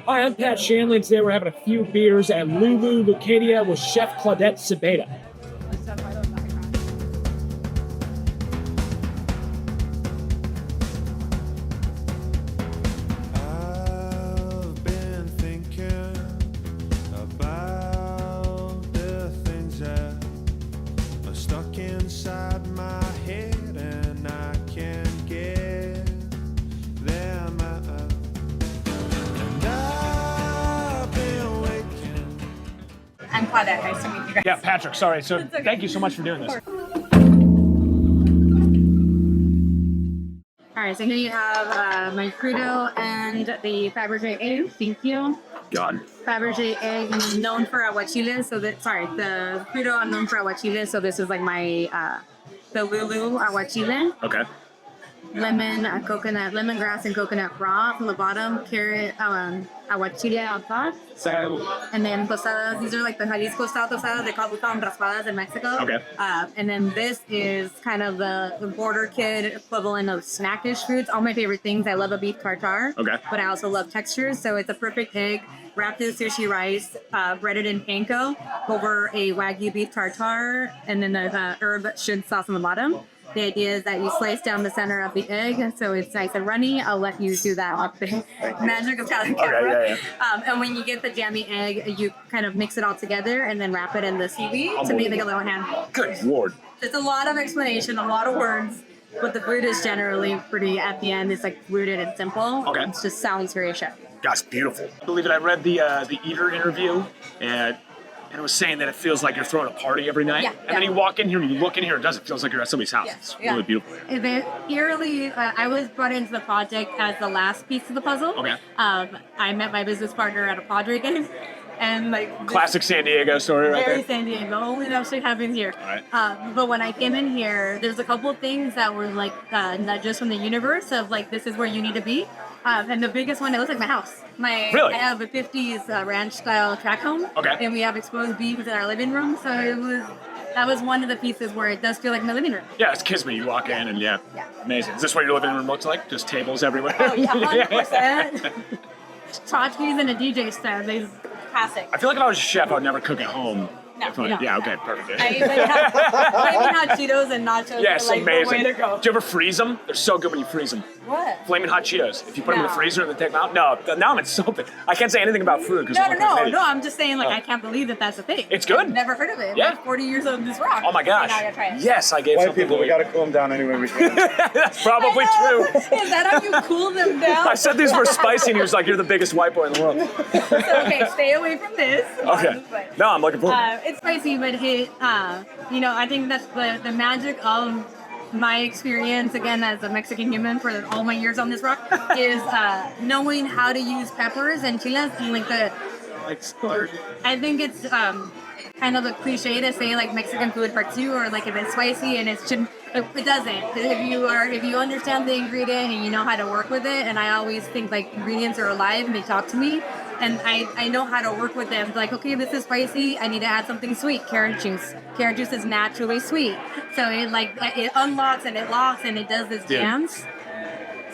Hi, I'm Pat Shanley, and today we're having a few beers at Leu Leu Leucadia with Chef Claudette Zepeda. I've been thinking about the things that are stuck inside my head, and I can't get them out. And I've been waking. I'm Claudette. Nice to meet you guys. Yeah, Patrick, sorry. So It's okay. thank you so much for doing this. All right, so here you have my crudo and the Faberge Egg. Thank you. God. Faberge Egg is known for aguachiles, so that the crudo I'm known for aguachiles, so this is like my the Lulu aguachile. Okay. Lemon, coconut, lemongrass and coconut broth on the bottom, carrot, aguachile on top, and then tostadas. These are like the Jalisco style tostadas. We call them raspadas in Mexico. Okay. And then this is kind of the border kid equivalent of snackish foods. All my favorite things. I love a beef tartare. Okay. But I also love textures. So it's a perfect egg wrapped in sushi rice, breaded in panko over a Wagyu beef tartare, and then the herb shrimp sauce on the bottom. The idea is that you slice down the center of the egg, so it's nice and runny. I'll let you do that off the magic of talent camera. Okay, yeah. And when you get the jammy egg, you kind of mix it all together and then wrap it in the seaweed to make like a little hand. Good Lord. It's a lot of explanation, a lot of words, but the food is generally pretty, at the end, it's like rooted and simple. Okay. It just sounds very chef. Gosh, beautiful. I believe it. I read the Eater interview, and it was saying that it feels like you're throwing a party every night. Yeah, And then you walk in here and you look in here, it feels like you're at somebody's house. Yeah, It's yeah. really beautiful. Eerily, I was brought into the project as the last piece of the puzzle. Okay. I met my business partner at a Padre game, and like Classic San Diego story right very there. San Diego. Only that shit happens here. Alright. But when I came in here, there's a couple of things that were like nudges from the universe of like, this is where you need to be. And the biggest one, it looks like my house. Really? I have a 50s ranch style track home. Okay. And we have exposed beams in our living room, so that was one of the pieces where it does feel like my living room. Yeah, it's Kismet. You walk in and yeah, amazing. Is this what your living room looks like? Just tables everywhere? Oh yeah, 100%. Tchotchkes and a DJ stand. They classic. I feel like if I was a chef, I would never cook at home. No, If I- no, yeah, no. okay, perfect. I even had Cheetos and nachos. Yes, are like amazing. the way to go. Do you ever freeze them? They're so good when you freeze them. What? Flaming hot Cheetos. If you put them in the No. freezer and then take them out. No, now I'm insulted. I can't say anything about food because No. I'm just saying, like, I can't believe that that's a thing. It's good. I've never heard of it. Yeah. Like 40 years on this rock. Oh my gosh. Now I gotta try it. Yes, I gave White something people, we away. gotta cool them down anyway we can. That's probably I know. true. Is that how you cool them down? I said these were spicy and he was like, you're the biggest white boy in the world. So, okay, stay away from this. Okay. No, I'm looking forward. It's spicy, but I think that's the magic of my experience, again, as a Mexican human for all my years on this rock, is knowing how to use peppers and chiles and like I think it's kind of a cliche to say like Mexican food hurts you, or like if it's spicy and it shouldn't. It doesn't. If you understand the ingredient and you know how to work with it, and I always think like ingredients are alive and they talk to me, and I know how to work with them. Like, okay, this is spicy. I need to add something sweet. Carrot juice. Carrot juice is naturally sweet, so it unlocks and it locks and it does this dance.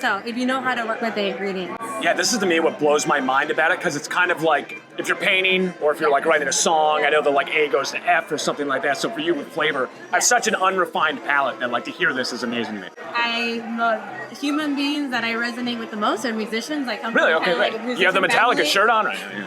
So if you know how to work with the ingredients. Yeah, this is to me what blows my mind about it, because it's kind of like if you're painting or if you're like writing a song, I know the like A goes to F or something like that. So for you with flavor, I have such an unrefined palate that like to hear this is amazing to me. The human beings that I resonate with the most are musicians. Like I'm Really? from Okay, kinda like great. a You have the musician Metallica family. shirt on right now. Yeah.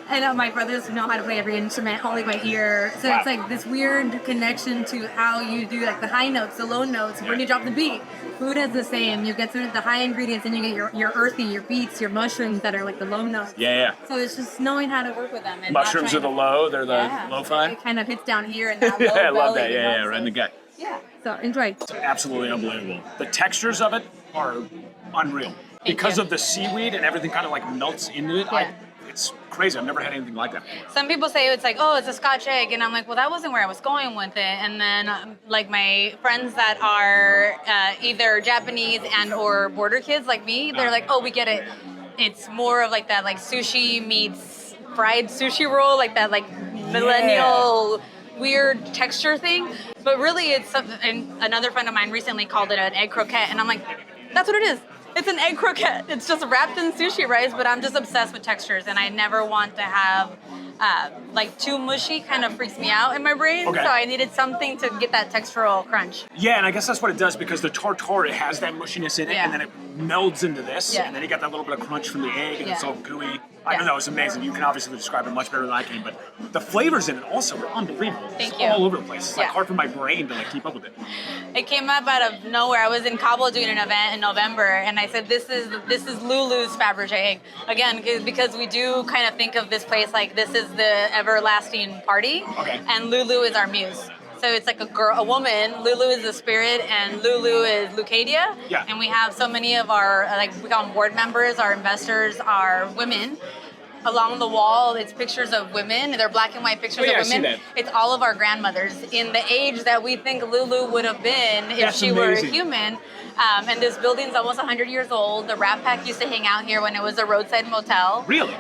I know my brothers know how to play every instrument only by ear. So it's like this weird connection to how you do like the high notes, the low notes, when you drop the beat. Food is the same. You get through the high ingredients and you get your earthy, your beets, your mushrooms that are like the low notes. Yeah. So it's just knowing how to work with them. And Mushrooms are the low, they're the yeah. lo-fi. It kind of hits down here and that Yeah, low I love belly, that. you know, Yeah, so right in the gut. Yeah. So enjoy. Absolutely unbelievable. The textures of it are unreal. Because you. of the seaweed and everything kind of like melts into it. Yeah. It's crazy. I've never had anything like that. Some people say it's like, oh, it's a Scotch egg, and I'm like, well, that wasn't where I was going with it. And then, like my friends that are either Japanese and or border kids like me, they're like, oh, we get it. It's more of like that, like sushi meets fried sushi roll, like that, like millennial weird texture thing. But really, it's something. And another friend of mine recently called it an egg croquette, and I'm like, that's what it is. It's an egg croquette. It's just wrapped in sushi rice, but I'm just obsessed with textures, and I never want to have like too mushy. Kind of freaks me out in my brain. Okay. So I needed something to get that textural crunch. Yeah, and I guess that's what it does because the tartare, it has that mushiness in it, Yeah. and then it melds into this, Yeah. and then you got that little bit of crunch from the egg, and it's Yeah. all gooey. I Yeah. don't know, it's amazing. You can obviously describe it much better than I can, but the flavors in it also are unbelievable. Thank It's you. all over the place. It's like Yeah. hard for my brain to like keep up with it. It came up out of nowhere. I was in Cabo doing an event in November, and I said, "This is Lulu's Faberge Egg." Again, because we do kind of think of this place like this is the everlasting party, Okay. and Lulu is our muse. So it's like a woman. Lulu is the spirit, and Lulu is Leucadia. Yeah. And we have so many of our we call them board members, our investors, are women. Along the wall, it's pictures of women. They're black and white pictures Oh, yeah, I of see women. that. It's all of our grandmothers in the age that we think Lulu would have been if That's she were a amazing. human. And this building's almost 100 years old. The Rat Pack used to hang out here when it was a roadside motel. Really?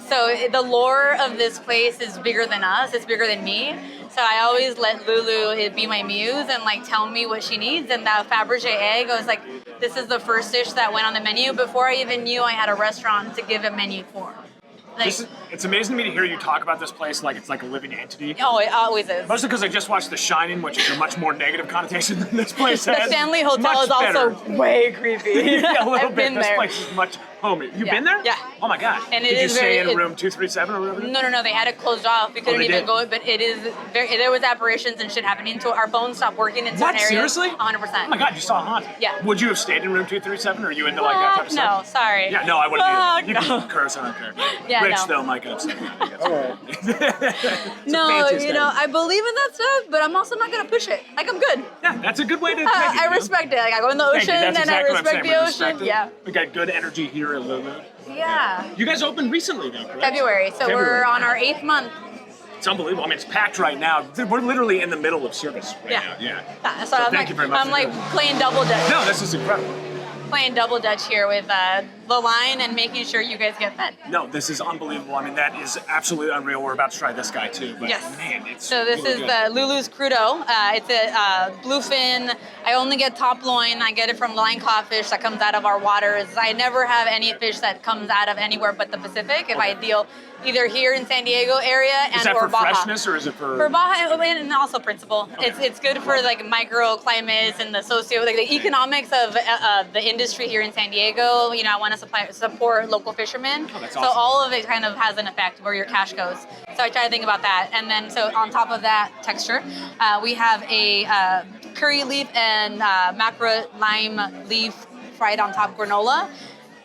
So the lore of this place is bigger than us. It's bigger than me. So I always let Lulu be my muse and like tell me what she needs. And that Faberge egg, I was like, this is the first dish that went on the menu before I even knew I had a restaurant to give a menu for. Like, It's amazing to me to hear you talk about this place like it's like a living entity. oh, it always is. Mostly because I just watched The Shining, which is a much more negative connotation than this place The has. Stanley Hotel Much is also better. way creepy. Yeah, a little I've bit. been This there. place is much homey. You've Yeah. been there? Yeah. Oh my god. And it Did you is stay very- in room 237 or whatever? No, they had it closed off. We couldn't they even did? go, but it is very, there was apparitions and shit happening to our phones stopped working in certain What? areas. Seriously? 100%. Oh my god, you saw a haunt. Yeah. Would you have stayed in room 237 or are you into like that type of No, stuff? sorry. Yeah, no, I wouldn't Fuck either. You no. can curse, I don't care. Yeah, Rich no. though might get upset. No, fancy you know, aesthetic. I believe in that stuff, but I'm also not gonna push it. Like I'm good. Yeah, that's a good way to take it. I you know? respect it. Like I go in the Thank ocean you. That's and I exactly what I'm respect saying. the We respect ocean. it. Yeah. We got good energy here at Lulu. Yeah. You guys opened recently though, correct? February. So February. we're on our 8th month. It's unbelievable. I mean, it's packed right now. We're literally in the middle of service right Yeah. now. Yeah. Yeah, So I'm thank like, you very much I'm for like doing playing double dutch. No, this is incredible. Playing double dutch here with the line and making sure you guys get fed. No, this is unbelievable. I mean, that is absolutely unreal. We're about to try this guy too. But Yes. man, it's So this really is good. the Lulu's crudo. It's a bluefin. I only get top loin. I get it from line caught fish that comes out of our waters. I never have any fish that comes out of anywhere but the Pacific. If I deal either here in San Diego area and Is that or for Baja. freshness or is it for? For Baja and also principle. It's good for like microclimates and the like the economics of the industry here in San Diego. You know, I want to support local fishermen. Oh, that's so awesome. all of it kind of has an effect where your cash goes. So I try to think about that. And then so on top of that texture, we have a curry leaf and macra lime leaf fried on top granola.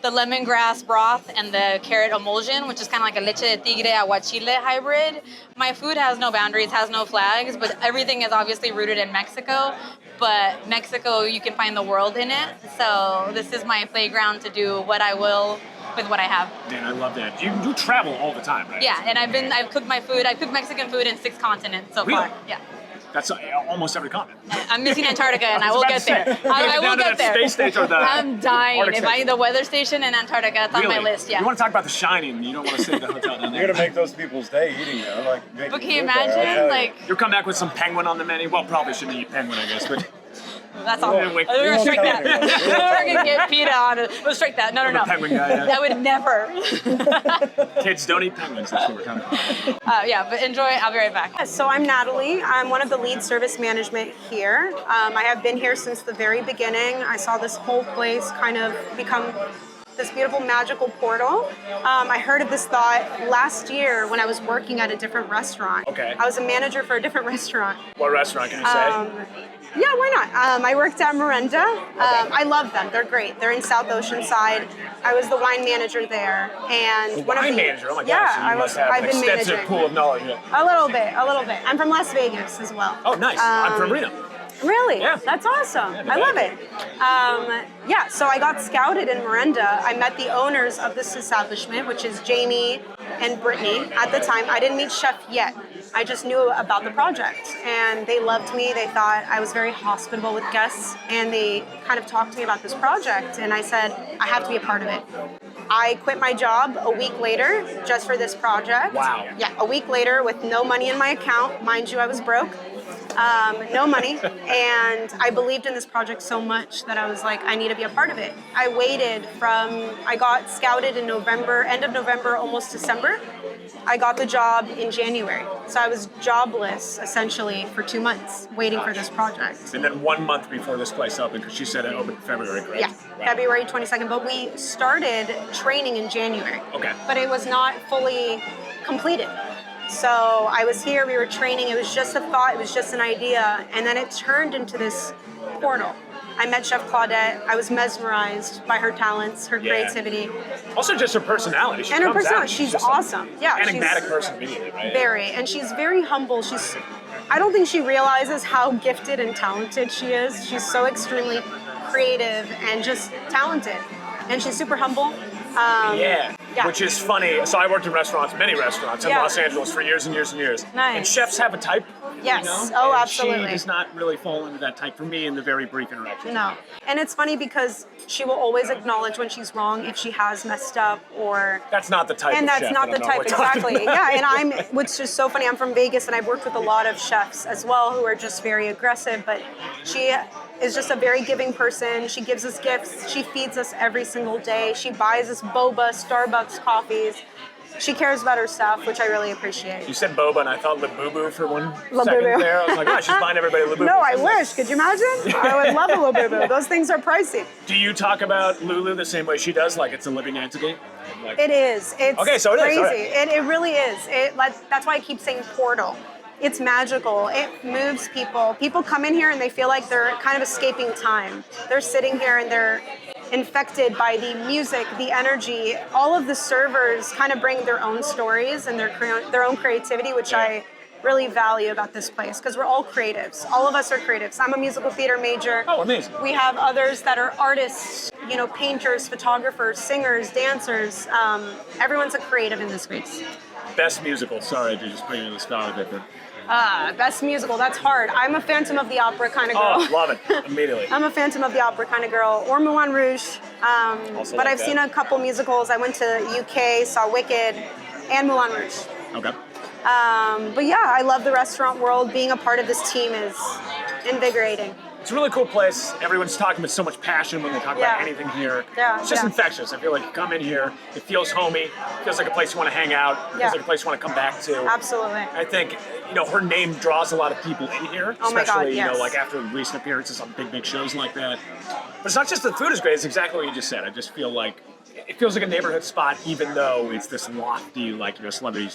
The lemongrass broth and the carrot emulsion, which is kind of like a leche de tigre aguachile hybrid. My food has no boundaries, has no flags, but everything is obviously rooted in Mexico. But Mexico, you can find the world in it. So this is my playground to do what I will with what I have. Man, I love that. You do travel all the time, right? Yeah, and I've cooked my food. I've cooked Mexican food in 6 continents so Really? far. Yeah. That's almost every continent. I'm missing Antarctica, and I was will about get to say, there. you gotta I get will down to get that there. space station or the I'm dying. Arctic If I station. the weather station in Antarctica, it's on my Really? list. Yeah. You want to talk about The Shining? You don't want to stay at the hotel down You're there. gonna make those people's day eating there. Like, making But can you food there, I'll imagine? tell you. Like, You'll come back with some penguin on the menu. Well, probably shouldn't eat penguin, I guess, but that's all. Yeah, We're we gonna won't strike tell that. anyone. We won't tell We're gonna get PETA on it. We'll strike that. No. the penguin guy. Yeah. I would never. Kids don't eat penguins. That's what we're talking about. Yeah, but enjoy. I'll be right back. So I'm Natalie. I'm one of the lead service management here. I have been here since the very beginning. I saw this whole place kind of become this beautiful magical portal. I heard of this thought last year when I was working at a different restaurant. Okay. I was a manager for a different restaurant. What restaurant can you say? Yeah, why not? I worked at Miranda. I love them. They're great. They're in South Oceanside. I was the wine manager there, and one of Wine the manager. Oh my yeah, gosh. So you I must was. have I've an been extensive managing pool of knowledge. Yeah. a little bit. I'm from Las Vegas as well. Oh, nice. I'm from Reno. Really? Yeah. That's awesome. Yeah, I love it. Yeah, so I got scouted in Miranda. I met the owners of this establishment, which is Jamie and Brittany. At the time, I didn't meet Chef yet. I just knew about the project, and they loved me. They thought I was very hospitable with guests, and they kind of talked to me about this project, and I said, I have to be a part of it. I quit my job a week later just for this project. Wow. Yeah, a week later with no money in my account. Mind you, I was broke. no money, and I believed in this project so much that I was like, I need to be a part of it. I got scouted in November, end of November, almost December. I got the job in January. So I was jobless, essentially, for 2 months, waiting for this project. And then 1 month before this place opened, because she said it opened in February, correct? Yeah, February 22nd, but we started training in January. Okay. But it was not fully completed. So I was here, we were training, it was just a thought, it was just an idea, and then it turned into this portal. I met Chef Claudette, I was mesmerized by her talents, her creativity. Also just her personality. She And her comes out, personality, she's just awesome. Yeah, enigmatic she's person immediately, right? very, and she's very humble. I don't think she realizes how gifted and talented she is. She's so extremely creative and just talented. And she's super humble. Yeah, which is funny. So I worked in restaurants, many restaurants in Los Angeles for years and years and years. Nice. And chefs have a type. Yes. You know? Oh, and absolutely. She does not really fall into that type for me in the very brief interaction. No. And it's funny because she will always acknowledge when she's wrong if she has messed up or... That's not the type And of that's chef not that the I'm type, really talking exactly. about. Yeah, and which is so funny, I'm from Vegas and I've worked with a lot of chefs as well who are just very aggressive, but she is just a very giving person. She gives us gifts. She feeds us every single day. She buys us boba, Starbucks coffees. She cares about her stuff, which I really appreciate. You said boba, and I thought Labubu for one Labubu. second there. I was like, oh, she's buying everybody Labubu. No, I wish. Could you imagine? I would love a Labubu. Those things are pricey. Do you talk about Lulu the same way she does? Like it's a living entity? Like, It is. It's Okay, so it is, crazy. all right. It really is. That's why I keep saying portal. It's magical. It moves people. People come in here and they feel like they're kind of escaping time. They're sitting here and they're infected by the music, the energy. All of the servers kind of bring their own stories and their own creativity, which I really value about this place because we're all creatives. All of us are creatives. I'm a musical theater major. Oh, amazing. We have others that are artists, painters, photographers, singers, dancers. Everyone's a creative in this space. Best musical. Sorry to just bring you in the spot a bit. Best musical, that's hard. I'm a Phantom of the Opera kind of girl. Oh, love it. Immediately. I'm a Phantom of the Opera kind of girl, or Moulin Rouge. But like I've that. seen a couple musicals. I went to UK, saw Wicked, and Moulin Rouge. Okay. But yeah, I love the restaurant world. Being a part of this team is invigorating. It's a really cool place. Everyone's talking with so much passion when they talk about anything here. Yeah, It's just yeah. infectious. I feel like you come in here, it feels homey, it feels like a place you want to hang out, it feels Yeah. like a place you want to come back to. Absolutely. I think, her name draws a lot of people in here, Oh my God, especially, yes. like after recent appearances on big shows like that. But it's not just the food is great, it's exactly what you just said. I just feel like it feels like a neighborhood spot, even though it's this lofty, celebrity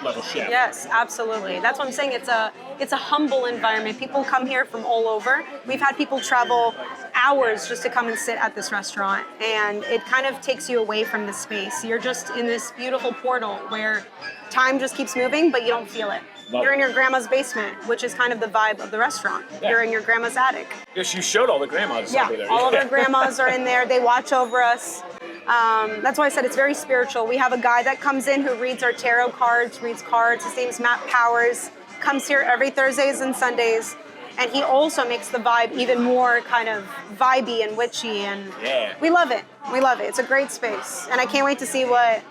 level chef. Yes, absolutely. That's what I'm saying. It's a humble environment. People come here from all over. We've had people travel hours just to come and sit at this restaurant, and it kind of takes you away from the space. You're just in this beautiful portal where time just keeps moving, but you don't feel it. Love You're it. in your grandma's basement, which is kind of the vibe of the restaurant. Yeah. You're in your grandma's attic. Yes, you showed all the grandmas Yeah, over there. all of our grandmas are in there. They watch over us. That's why I said it's very spiritual. We have a guy that comes in who reads our tarot cards, reads cards. His name's Matt Powers. Comes here every Thursdays and Sundays. And he also makes the vibe even more kind of vibey and witchy. And Yeah. we love it. We love it. It's a great space. And I can't wait to see what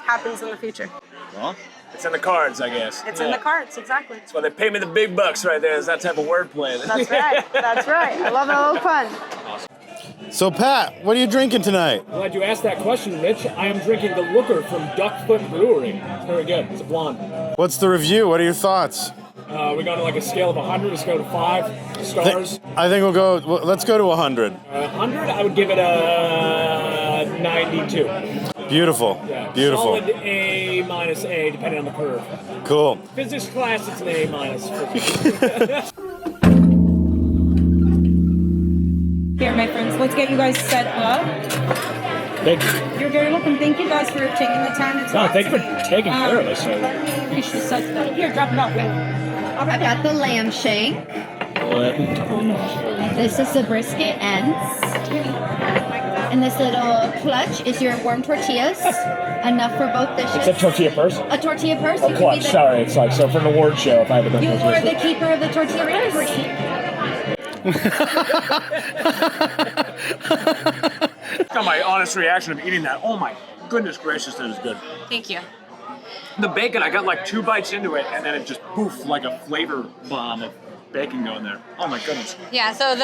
happens in the future. Well, it's in the cards, I guess. It's in the cards, exactly. That's why they pay me the big bucks right there, is that type of wordplay. That's right. That's right. I love a little fun. So, Pat, what are you drinking tonight? Glad you asked that question, Mitch. I am drinking the Looker from Duckfoot Brewery. It's very good. It's a blonde. What's the review? What are your thoughts? We go to a scale of 100. Let's go to 5 stars. I think let's go to 100. 100, I would give it a 92. Beautiful. Yeah. Beautiful. Solid A minus A, depending on the curve. Cool. Physics class, it's an A minus. Here, my friends, let's get you guys set up. Thank you. You're very welcome. Thank you guys for taking the time to talk thank you to for me. taking care of us. You should set that. Here, drop it off. I got the lamb shank. This is the brisket ends. And this little clutch is your warm tortillas. Enough for both dishes. It's a tortilla purse? A tortilla purse. Oh, clutch. Sorry, it's so from the award show, if I have a You are the keeper of the tortilla purse. Got my honest reaction of eating that. Oh my goodness gracious, that is good. Thank you. The bacon, I got 2 bites into it, and then it just poof, like a flavor bomb of bacon going there. Oh my goodness. Yeah, so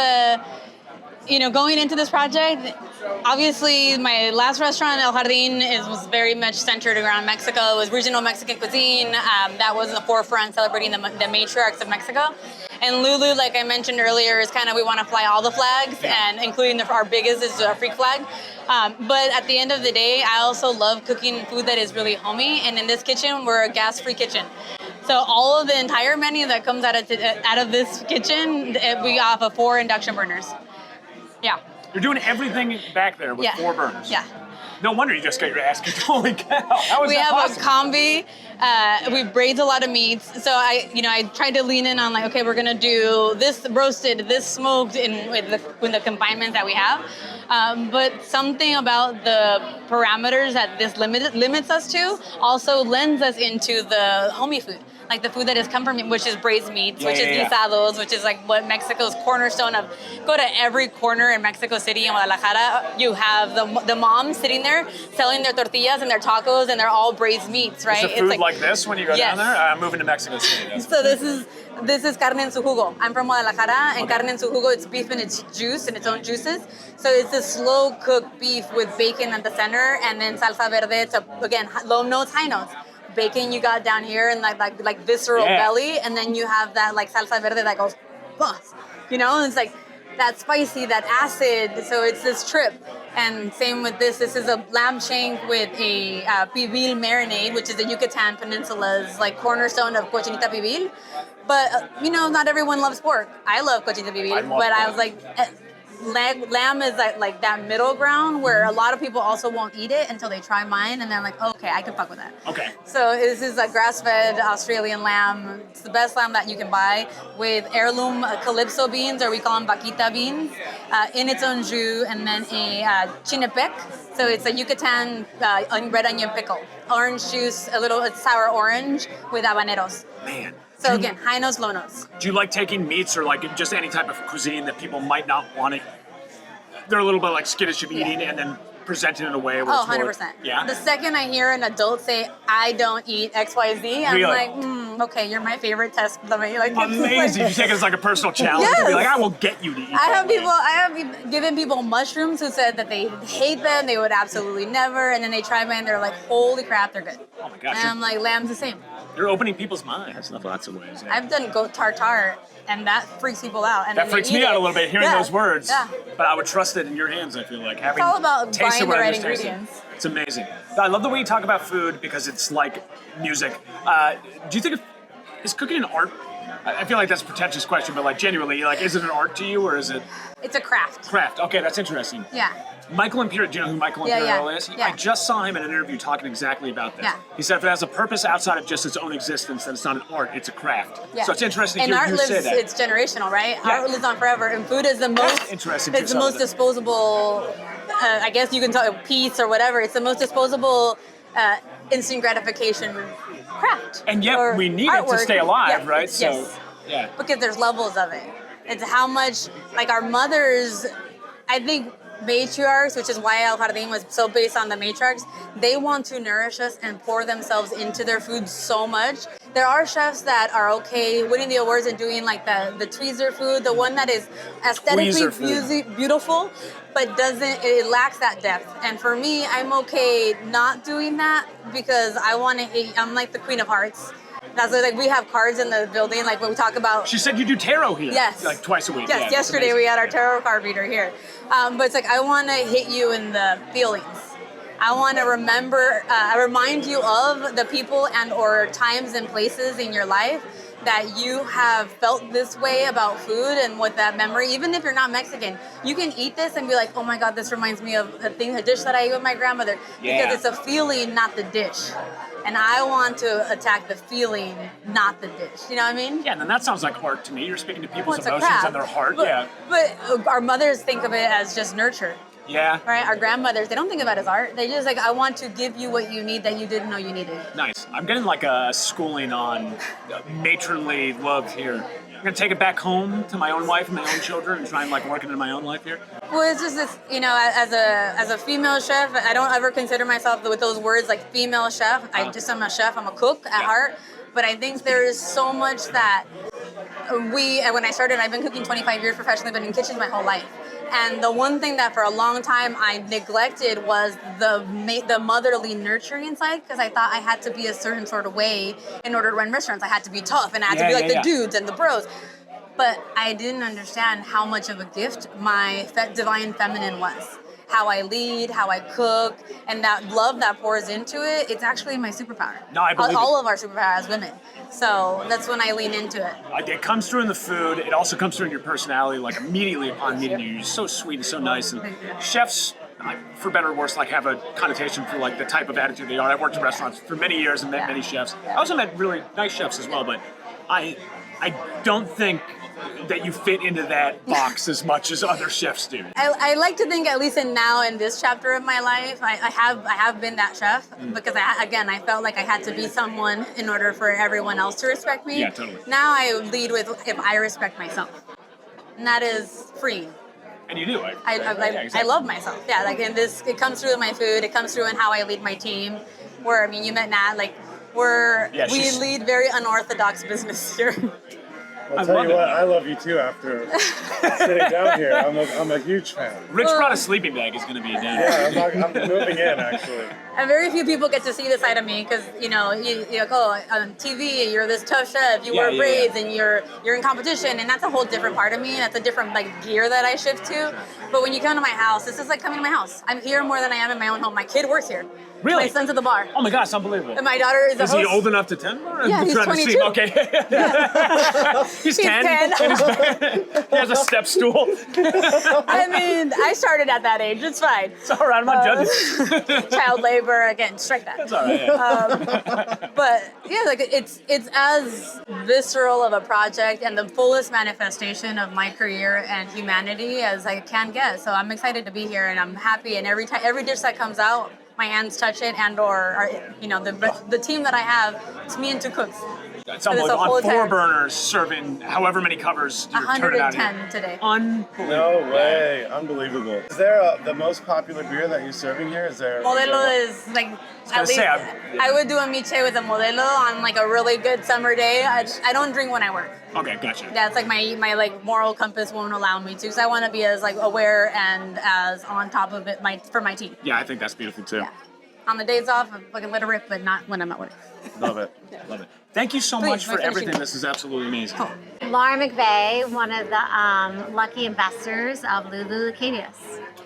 going into this project, obviously my last restaurant, El Jardín, was very much centered around Mexico. It was regional Mexican cuisine. That was in the forefront, celebrating the matriarchs of Mexico. And Lulu, like I mentioned earlier, is kind of, we want to fly all the flags, and including our biggest is our freak flag. But at the end of the day, I also love cooking food that is really homey. And in this kitchen, we're a gas-free kitchen. So all of the entire menu that comes out of this kitchen, we offer 4 induction burners. Yeah. You're doing everything back there with 4 burners. Yeah. No wonder you just got your ass kicked. Holy cow! How is We that have possible? a combi. We braise a lot of meats. So I tried to lean in on like, okay, we're gonna do this roasted, this smoked, with the confinements that we have. But something about the parameters that this limits us to also lends us into the homey food. Like the food that has come from, which is braised meats, which is guisados, which is like what Mexico's cornerstone of. Go to every corner in Mexico City and Guadalajara, you have the moms sitting there selling their tortillas and their tacos, and they're all braised meats, right? Is the food like this when you go down there? I'm moving to Mexico City. So this is carne en su jugo. I'm from Guadalajara, and carne en su jugo, it's beef in its juice and its own juices. So it's a slow cooked beef with bacon at the center, and then salsa verde to, again, low notes, high notes. Bacon you got down here and like visceral belly, and then you have that like salsa verde that goes, buzz, and it's like that spicy, that acid. So it's this trip. And same with this. This is a lamb shank with a pibil marinade, which is the Yucatan Peninsula's like cornerstone of cochinita pibil. But not everyone loves pork. I love cochinita pibil, but I was like, lamb is like that middle ground where a lot of people also won't eat it until they try mine, and they're like, okay, I can fuck with that. Okay. So this is a grass-fed Australian lamb. It's the best lamb that you can buy with heirloom calypso beans, or we call them vaquita beans, in its own jus, and then a chinepec. So it's a Yucatan red onion pickle, orange juice, a little sour orange with habaneros. Man. So again, high notes, low notes. Do you like taking meats or like just any type of cuisine that people might not want to? They're a little bit like skittish of eating, and then present it in a way where it's 100%. Yeah. The second I hear an adult say, I don't eat XYZ, I'm like, okay, you're my favorite test dummy. Like, amazing. You take it as like a personal challenge. Yes. Be like, I will get you to eat. I have given people mushrooms who said that they hate them, they would absolutely never, and then they try mine, they're like, holy crap, they're good. Oh my gosh. And I'm like, lamb's the same. You're opening people's minds in lots of ways. Yeah. I've done goat tartare, and that freaks people out. And that freaks me out a little bit, hearing those words. Yeah. But I would trust it in your hands, I feel like. It's all about buying the right tasted. ingredients. It's amazing. I love the way you talk about food because it's like music. Do you think is cooking an art? I feel like that's a pretentious question, but like genuinely, like, is it an art to you, or is it? It's a craft. Craft. Okay, that's interesting. Yeah. Michael Imperial, do you know who Michael Imperial is? Yeah. I just saw him in an interview talking exactly about this. Yeah. He said if it has a purpose outside of just its own existence, then it's not an art, it's a craft. Yeah. So it's interesting to and hear art you lives, say that. It's generational, right? Yeah. Art lives on forever, and food is the most interesting. It's the most disposable. I guess you can tell a piece or whatever. It's the most disposable instant gratification craft. And yet we need it to stay alive, right? So, yes. Yeah. Because there's levels of it. It's how much, like our mothers, I think matriarchs, which is why El Jardín was so based on the matriarchs, they want to nourish us and pour themselves into their food so much. There are chefs that are okay winning the awards and doing like the tweezer food, the one that is aesthetically beautiful, but it lacks that depth. And for me, I'm okay not doing that because I'm like the Queen of Hearts. That's like we have cards in the building, like when we talk about. She said you do tarot here. Yes. Like twice a week. Yes. Yeah, yesterday we had our tarot card reader here, but it's like I want to hit you in the feelings. I want to remind you of the people and/or times and places in your life that you have felt this way about food, and with that memory, even if you're not Mexican, you can eat this and be like, oh my God, this reminds me of a dish that I ate with my grandmother, because it's a feeling, not the dish. And I want to attack the feeling, not the dish. You know what I mean? Yeah, and then that sounds like art to me. You're speaking to people's It's a emotions craft, and their heart. But our mothers think of it as just nurture. Yeah. Right? Our grandmothers, they don't think about it as art. They just like, I want to give you what you need that you didn't know you needed. Nice. I'm getting like a schooling on matronly love here. I'm gonna take it back home to my own wife and my own children and try and like work it in my own life here. Well, it's just this, as a female chef, I don't ever consider myself with those words like female chef. I'm a chef, I'm a cook at heart. But I think there is so much that when I started, I've been cooking 25 years professionally, been in kitchens my whole life. And the one thing that for a long time I neglected was the motherly nurturing side, because I thought I had to be a certain sort of way in order to run restaurants. I had to be tough and I had to be like the dudes and the bros. But I didn't understand how much of a gift my divine feminine was. How I lead, how I cook, and that love that pours into it, it's actually my superpower. No, I believe all of our superpower as women. So that's when I lean into it. It comes through in the food. It also comes through in your personality. Like immediately upon meeting you, you're so sweet and so nice. And chefs, for better or worse, like have a connotation for like the type of attitude they are. I've worked in restaurants for many years and met many chefs. I also met really nice chefs as well, but I don't think that you fit into that box as much as other chefs do. I like to think, at least in this chapter of my life, I have been that chef because I felt like I had to be someone in order for everyone else to respect me. Yeah, totally. Now I lead with if I respect myself, and that is freeing. And you do. I love myself. Yeah, like in this, it comes through in my food. It comes through in how I lead my team. Where you met Nat. Like we lead very unorthodox business here. I'll tell you what, I love you too after sitting down here. I'm a huge fan. Rich brought a sleeping bag is going to be a day. Yeah, I'm moving in actually. And very few people get to see this side of me because you go on TV, you're this tough chef, you wear braids, and you're in competition, and that's a whole different part of me. That's a different gear that I shift to. But when you come to my house, this is like coming to my house. I'm here more than I am in my own home. My kid works here. Really? My son's at the bar. Oh my gosh, unbelievable. And my daughter is a host. Is he old enough to tend? Yeah, he's 22. Okay. He's 10. He has a step stool. I mean, I started at that age. It's fine. It's all right. I'm not judging. Child labor, again, strike that. That's all right. Yeah. But yeah, it's as visceral of a project and the fullest manifestation of my career and humanity as I can get. So I'm excited to be here, and I'm happy. And every dish that comes out, my hands touch it, the team that I have, it's me and 2 cooks. It's unbelievable. On 4 burners, serving however many covers you turn it out 110 today. Unbelievable. No way, unbelievable. Is there the most popular beer that you're serving here? Is there? Modelo is at least I would do a miche with a Modelo on a really good summer day. I don't drink when I work. Okay, gotcha. Yeah, it's my moral compass won't allow me to, because I want to be as aware and as on top of it for my team. Yeah, I think that's beautiful too. Yeah. On the days off, I let it rip, but not when I'm at work. Love it. Love it. Thank you so much for everything. This is absolutely amazing. Cool. Laura McVeigh, one of the lucky investors of Leu Leu Leucadia.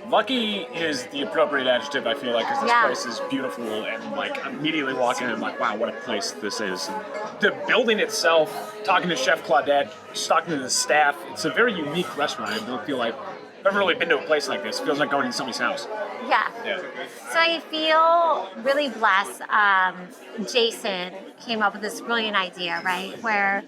Lucky is the appropriate adjective, I feel like, because this place is beautiful, and immediately walking in, I'm like, wow, what a place this is. The building itself, talking to Chef Claudette, just talking to the staff, it's a very unique restaurant. I don't feel like I've never really been to a place like this. It feels like going to somebody's house. Yeah. So I feel really blessed. Jason came up with this brilliant idea, right? Where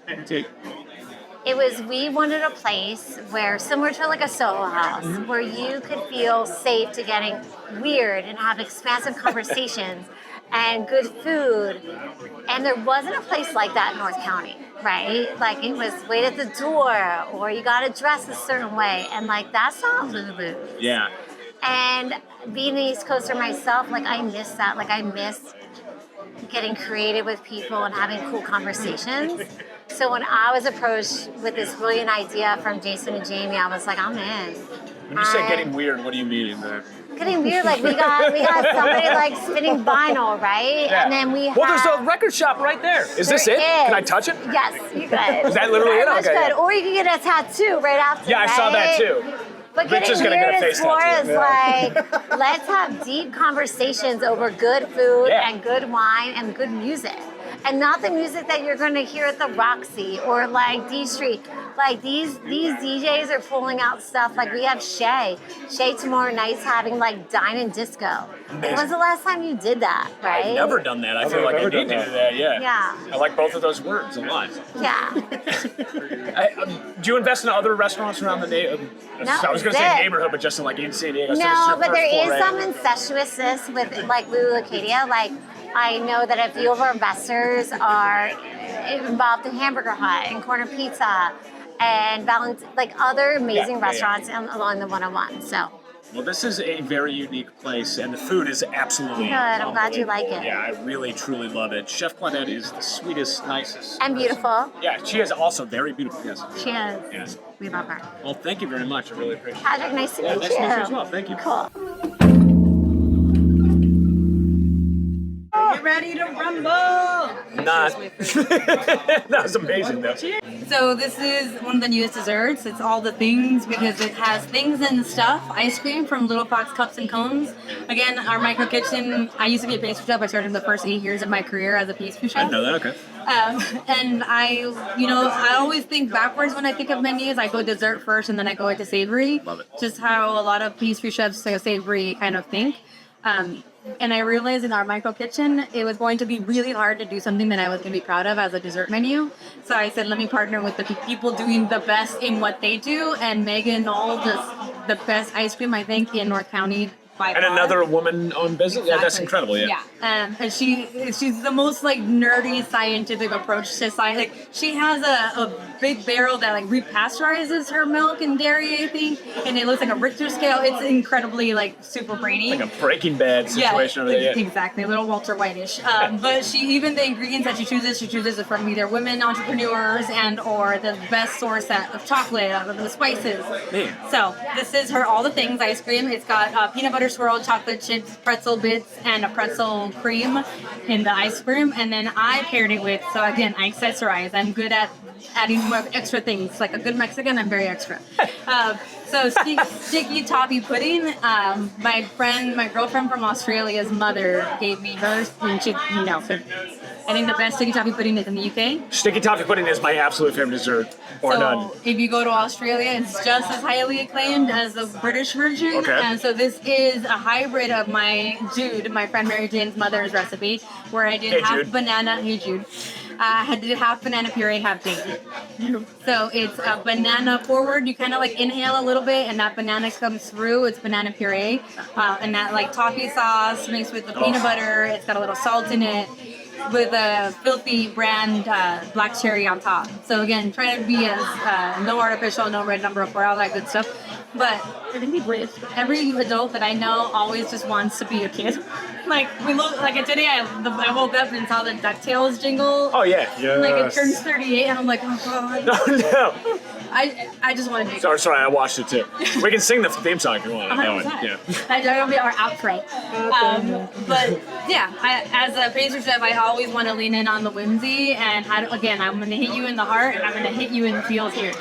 we wanted a place where, similar to a Soho House, where you could feel safe to getting weird and have expansive conversations and good food. And there wasn't a place like that in North County, right? It was wait at the door, or you got to dress a certain way. And that's not Lulu. Yeah. And being an East Coaster myself, I miss that. I miss getting creative with people and having cool conversations. So when I was approached with this brilliant idea from Jason and Jamie, I was like, I'm in. When you say getting weird, what do you mean? Getting weird, we got somebody spinning vinyl, right? Yeah. And then we there's a record shop right there. Is this it? Can I touch it? Yes, you could. Is that literally it? Okay. Good. Or you can get a tattoo right after. Yeah, I saw that too. But Rich is gonna get a face tattoo. Let's have deep conversations over good food and good wine and good music. And not the music that you're going to hear at the Roxy or D Street. These DJs are pulling out stuff. We have Shay. Shay tomorrow night's having Dine and Disco. When was the last time you did that, right? I've never done that. I feel like I need to do that, Yeah. I like both of those words a lot. Yeah. Do you invest in other restaurants around the neighborhood? No, I was going to say neighborhood, but just in San Diego. No, but there is some incestuousness with Leu Leu Leucadia. I know that a few of our investors are involved in Hamburger Hut and Corner Pizza and other amazing restaurants along the 101. So Well, this is a very unique place, and the food is absolutely Good, I'm glad you like it. Yeah, I really, truly love it. Chef Claudette is the sweetest, nicest. And beautiful. Yeah, she is also very beautiful. Yes. She is. Yes. We love her. Well, thank you very much. I really appreciate it. Patrick, nice to meet Nice you. to meet you as well. Thank you. Cool. Get ready to rumble! Not. That was amazing, though. So this is one of the newest desserts. It's all the things because it has things and stuff. Ice cream from Little Fox Cups and Cones. Again, our micro kitchen. I used to be a pastry chef. I started in the first 8 years of my career as a pastry chef. I know that. Okay. And I always think backwards when I think of menus. I go dessert first and then I go into savory. Love it. Just how a lot of pastry chefs say savory kind of think. And I realized in our micro kitchen, it was going to be really hard to do something that I was going to be proud of as a dessert menu. So I said, let me partner with the people doing the best in what they do. And Megan Knoll does the best ice cream, I think, in North County. And another woman-owned business? Yeah, that's incredible, yeah. And she's the most like nerdy scientific approach to science. Like she has a big barrel that like repasteurizes her milk and dairy, I think, and it looks like a Richter scale. It's incredibly like super brainy. Like a Breaking Bad situation over there. Yeah. Exactly, a little Walter White-ish. But even the ingredients that she chooses it from either women entrepreneurs and or the best source of chocolate, out of the spices. Man. So this is her all the things ice cream. It's got peanut butter swirl, chocolate chips, pretzel bits, and a pretzel cream in the ice cream. And then I paired it with, so again, I accessorize. I'm good at adding more extra things. Like a good Mexican, I'm very extra. So sticky toffee pudding. My girlfriend from Australia's mother gave me hers, and she, I think the best sticky toffee pudding is in the UK. Sticky toffee pudding is my absolute favorite dessert, or none. If you go to Australia, it's just as highly acclaimed as the British version. Okay. And so this is a hybrid of my friend Mary Jane's mother's recipe, where I did banana. Hey Jude. I did half banana puree, half date. So it's a banana forward. You kind of like inhale a little bit, and that banana comes through. It's banana puree, and that like toffee sauce mixed with the peanut butter. It's got a little salt in it, with a filthy brand black cherry on top. So again, trying to be as no artificial, no red number 4, all that good stuff. But every adult that I know always just wants to be a kid. Like today, I woke up and saw the DuckTales jingle. Oh yeah, yeah. Like it turns 38, and I'm like, oh god. Oh no. I just want to do. Sorry, I watched it too. We can sing the theme song if you want. 100%. Yeah. That'll be our outro. But yeah, as a pastry chef, I always want to lean in on the whimsy, and again, I'm going to hit you in the heart, and I'm going to hit you in the feels here.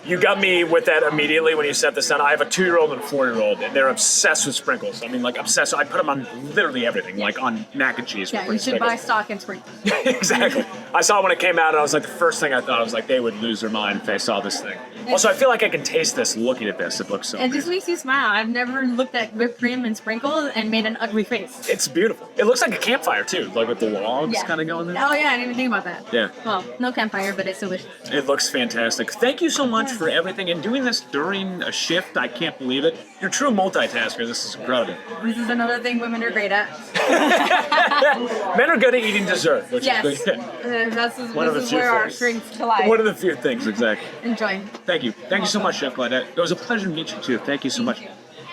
You got me with that immediately when you set this down. I have a 2-year-old and a 4-year-old, and they're obsessed with sprinkles. I mean, like obsessed. I put them on literally everything, like on mac and cheese. Yeah, you should buy stock and sprinkles. Exactly. I saw it when it came out, and I was like, the first thing I thought, I was like, they would lose their mind if they saw this thing. Also, I feel like I can taste this looking at this. It looks so It just makes you smile. I've never looked at whipped cream and sprinkles and made an ugly face. It's beautiful. It looks like a campfire, too, like with the logs kind of going there. Oh, yeah, I didn't even think about that. Yeah. Well, no campfire, but it's delicious. It looks fantastic. Thank you so much for everything. And doing this during a shift, I can't believe it. You're a true multitasker. This is incredible. This is another thing women are great at. Men are good at eating dessert. Which Yes. is good. This is where our strengths collide. One of the few things, exactly. Enjoy. Thank you. Thank you so much, Chef Claudette. It was a pleasure to meet you, too. Thank you so much.